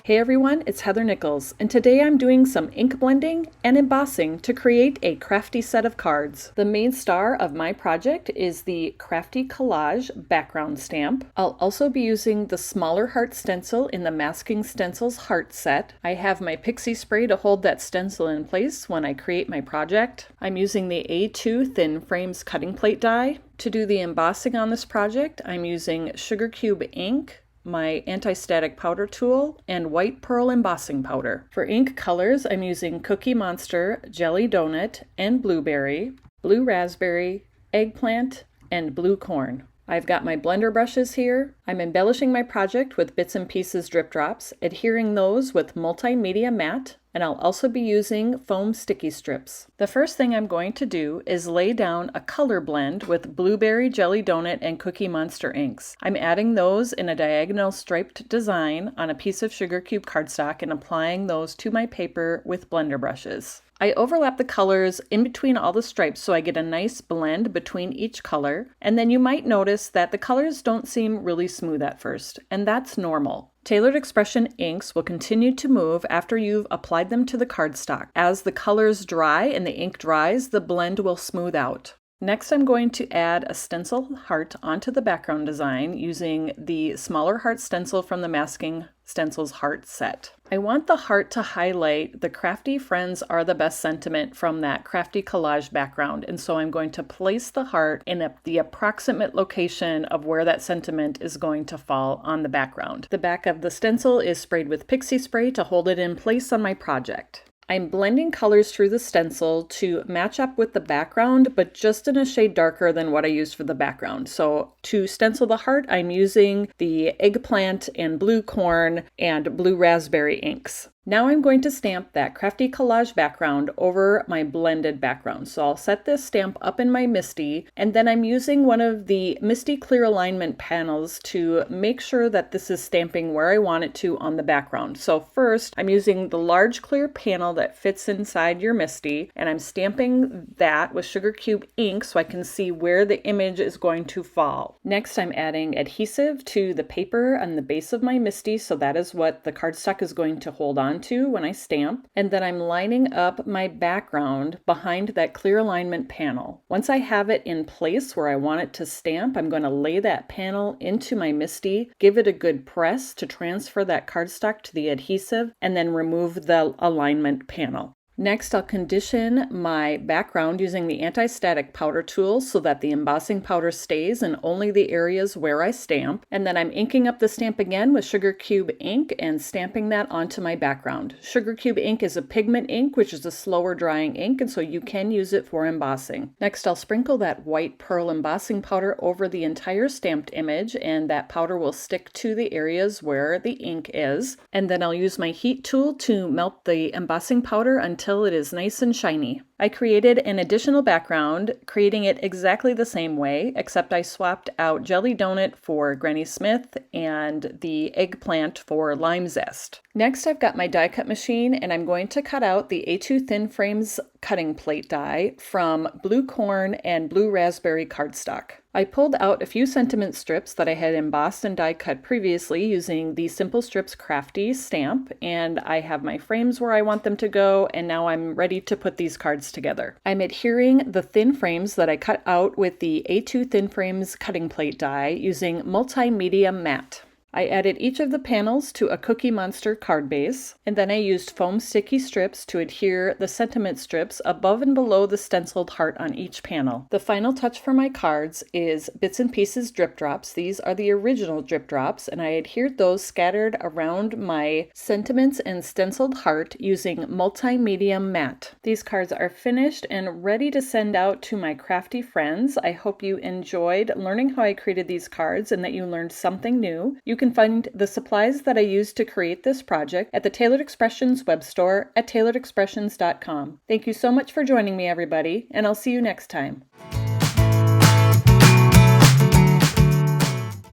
Hey everyone, it's Heather Nichols, and today I'm doing some ink blending and embossing to create a crafty set of cards. The main star of my project is the Crafty Collage Background stamp. I'll also be using the smaller heart stencil in the Masking Stencils heart set. I have my pixie spray to hold that stencil in place when I create my project. I'm using the A2 Thin Frames cutting plate die. To do the embossing on this project, I'm using Sugar Cube ink, my anti-static powder tool, and white pearl embossing powder. For ink colors, I'm using Cookie Monster, Jelly Donut, and Blueberry, Blue Raspberry, Eggplant, and Blue Corn. I've got my blender brushes here. I'm embellishing my project with bits and pieces drip drops, adhering those with multimedia matte, and I'll also be using foam sticky strips. The first thing I'm going to do is lay down a color blend with Blueberry, Jelly Donut, and Cookie Monster inks. I'm adding those in a diagonal striped design on a piece of Sugar Cube cardstock and applying those to my paper with blender brushes. I overlap the colors in between all the stripes so I get a nice blend between each color, and then you might notice that the colors don't seem really smooth at first, and that's normal. Tailored Expression inks will continue to move after you've applied them to the cardstock. As the colors dry and the ink dries, the blend will smooth out. Next, I'm going to add a stencil heart onto the background design using the smaller heart stencil from the Masking Stencils heart set. I want the heart to highlight the crafty friends are the best sentiment from that Crafty Collage Background, and so I'm going to place the heart in the approximate location of where that sentiment is going to fall on the background. The back of the stencil is sprayed with pixie spray to hold it in place on my project. I'm blending colors through the stencil to match up with the background, but just in a shade darker than what I used for the background. So to stencil the heart, I'm using the Eggplant and Blue Corn and Blue Raspberry inks. Now I'm going to stamp that Crafty Collage background over my blended background. So I'll set this stamp up in my MISTI, and then I'm using one of the MISTI clear alignment panels to make sure that this is stamping where I want it to on the background. So first, I'm using the large clear panel that fits inside your MISTI, and I'm stamping that with Sugar Cube ink so I can see where the image is going to fall. Next, I'm adding adhesive to the paper on the base of my MISTI, so that is what the cardstock is going to hold on to when I stamp, and then I'm lining up my background behind that clear alignment panel. Once I have it in place where I want it to stamp, I'm going to lay that panel into my MISTI, give it a good press to transfer that cardstock to the adhesive, and then remove the alignment panel. Next, I'll condition my background using the anti-static powder tool so that the embossing powder stays in only the areas where I stamp. And then I'm inking up the stamp again with Sugar Cube ink and stamping that onto my background. Sugar Cube ink is a pigment ink, which is a slower drying ink, and so you can use it for embossing. Next, I'll sprinkle that white pearl embossing powder over the entire stamped image, and that powder will stick to the areas where the ink is. And then I'll use my heat tool to melt the embossing powder until it is nice and shiny. I created an additional background, creating it exactly the same way, except I swapped out Jelly Donut for Granny Smith and the Eggplant for Lime Zest. Next, I've got my die cut machine, and I'm going to cut out the A2 Thin Frames cutting plate die from Blue Corn and Blue Raspberry cardstock. I pulled out a few sentiment strips that I had embossed and die cut previously using the Simple Strips Crafty stamp, and I have my frames where I want them to go, and now I'm ready to put these cards together. I'm adhering the thin frames that I cut out with the A2 Thin Frames cutting plate die using multimedia matte. I added each of the panels to a Cookie Monster card base, and then I used foam sticky strips to adhere the sentiment strips above and below the stenciled heart on each panel. The final touch for my cards is bits and pieces drip drops. These are the original drip drops, and I adhered those scattered around my sentiments and stenciled heart using multimedia matte. These cards are finished and ready to send out to my crafty friends. I hope you enjoyed learning how I created these cards and that you learned something new. You can find the supplies that I used to create this project at the Tailored Expressions web store at tailoredexpressions.com. Thank you so much for joining me, everybody, and I'll see you next time.